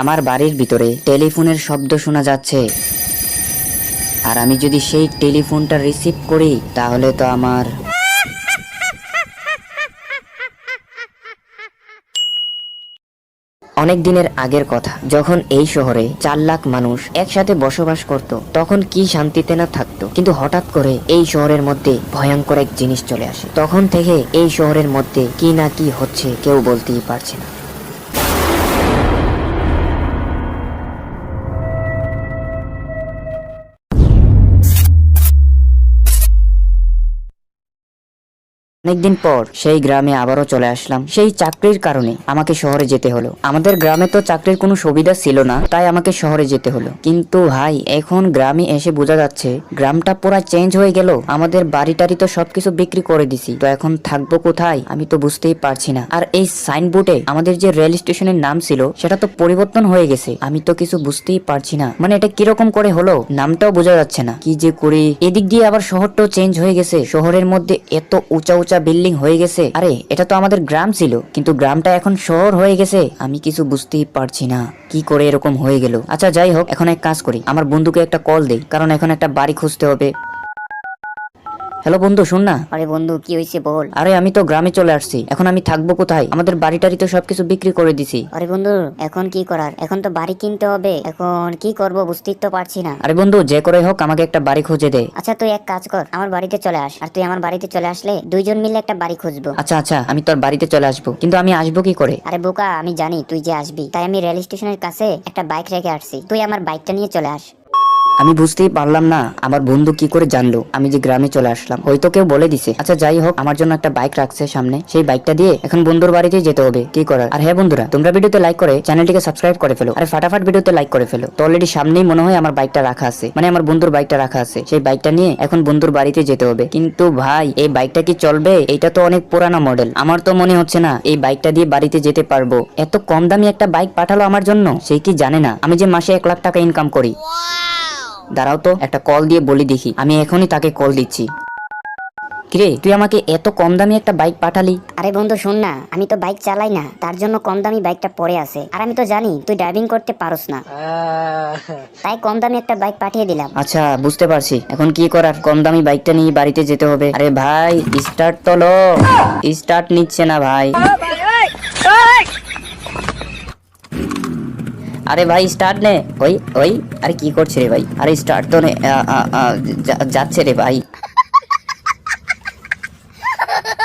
আমার বাড়ির ভিতরে টেলিফোনের শব্দ শোনা যাচ্ছে। আর আমি যদি সেই টেলিফোনটা রিসিভ করি তাহলে তো আমার অনেক দিনের আগের কথা, যখন এই শহরে 4 লাখ মানুষ একসাথে বসবাস করত, তখন কি শান্তিতে না থাকতো। কিন্তু হঠাৎ করে এই শহরের মধ্যে ভয়ঙ্কর এক জিনিস চলে আসে। তখন থেকে এই শহরের মধ্যে কি না কি হচ্ছে কেউ বলতেই পারছে না। অনেকদিন পর সেই গ্রামে আবারও চলে আসলাম। সেই চাকরির কারণে আমাকে শহরে যেতে হলো। আমাদের গ্রামে তো চাকরির কোনো সুবিধা ছিল না, তাই আমাকে শহরে যেতে হলো। কিন্তু ভাই, এখন গ্রামে এসে বোঝা যাচ্ছে গ্রামটা পুরো চেঞ্জ হয়ে গেল। আমাদের বাড়ি টাড়ি তো সবকিছু বিক্রি করে দিছি, তো এখন থাকবো কোথায় আমি তো বুঝতেই পারছি না। আর এই সাইনবোর্ডে আমাদের যে রেল স্টেশনের নাম ছিল সেটা তো পরিবর্তন হয়ে গেছে, আমি তো কিছু বুঝতেই পারছি না। মানে এটা কিরকম করে হলো নামটাও বোঝা যাচ্ছে না, কি যে করি। এদিক দিয়ে আবার শহরটাও চেঞ্জ হয়ে গেছে, শহরের মধ্যে এত উঁচা উঁচা বিল্ডিং হয়ে গেছে। আরে এটা তো আমাদের গ্রাম ছিল, কিন্তু গ্রামটা এখন শহর হয়ে গেছে। আমি কিছু বুঝতেই পারছি না কি করে এরকম হয়ে গেল। আচ্ছা যাই হোক, এখন এক কাজ করি, আমার বন্ধুকে একটা কল দেই, কারণ এখন একটা বাড়ি খুঁজতে হবে। হ্যালো বন্ধু, শুন না। আরে বন্ধু, কি হয়েছে বল। আরে আমি তো গ্রামে চলে আসছি, এখন আমি থাকবো কোথায়? আমাদের বাড়ি টাড়ি তো সবকিছু বিক্রি করে দিছি। আরে বন্ধু, এখন কি করার? এখন তো বাড়ি কিনতে হবে, এখন কি করব বুঝতেই তো পারছি না। আরে বন্ধু, যে করে হোক আমাকে একটা বাড়ি খুঁজে দে। আচ্ছা তুই এক কাজ কর, আমার বাড়িতে চলে আস। আর তুই আমার বাড়িতে চলে আসলে দুইজন মিলে একটা বাড়ি খুঁজবো। আচ্ছা আচ্ছা, আমি তোর বাড়িতে চলে আসবো, কিন্তু আমি আসবো কি করে? আরে বোকা, আমি জানি তুই যে আসবি, তাই আমি রেল স্টেশনের কাছে একটা বাইক রেখে আসছি, তুই আমার বাইকটা নিয়ে চলে আস। আমি বুঝতেই পারলাম না আমার বন্ধু কি করে জানলো আমি যে গ্রামে চলে আসলাম। হয়তো কেউ বলে দিছে। আচ্ছা যাই হোক, আমার জন্য একটা বাইক রাখছে সামনে, সেই বাইকটা দিয়ে এখন বন্ধুর বাড়িতেই যেতে হবে, কি করার। আর হ্যাঁ বন্ধুরা, তোমরা ভিডিওতে লাইক করে চ্যানেলটিকে সাবস্ক্রাইব করে ফেলো। আরে ফাটাফাট ভিডিওতে লাইক করে ফেলো। তো অলরেডি সামনেই মনে হয় আমার বাইকটা রাখা আছে, মানে আমার বন্ধুর বাইকটা রাখা আছে। সেই বাইকটা নিয়ে এখন বন্ধুর বাড়িতে যেতে হবে। কিন্তু ভাই, এই বাইকটা কি চলবে? এটা তো অনেক পুরানো মডেল, আমার তো মনে হচ্ছে না এই বাইকটা দিয়ে বাড়িতে যেতে পারবো। এত কম দামি একটা বাইক পাঠালো আমার জন্য, সেই কি জানে না আমি যে মাসে 1 লাখ টাকা ইনকাম করি। দাঁড়াও তো, একটা কল দিয়ে বলি দেখি। আমি এখনই তাকে কল দিচ্ছি। কিরে, তুই আমাকে এত কম দামি একটা বাইক পাঠালি? আরে বন্ধু শোন না, আমি তো বাইক চালাই না, তার জন্য কম দামি বাইকটা পড়ে আছে। আর আমি তো জানি তুই ড্রাইভিং করতে পারোস না, তাই কম দামি একটা বাইক পাঠিয়ে দিলাম। আচ্ছা বুঝতে পারছি, এখন কি করার? কম দামি বাইকটা নিয়ে বাড়িতে যেতে হবে। আরে ভাই, স্টার্ট তো লো। স্টার্ট নিচ্ছে না ভাই। আরে ভাই স্টার্ট নে। ওই ওই, আরে কি করছে রে ভাই? আরে স্টার্ট তো নে। যাচ্ছে রে ভাই।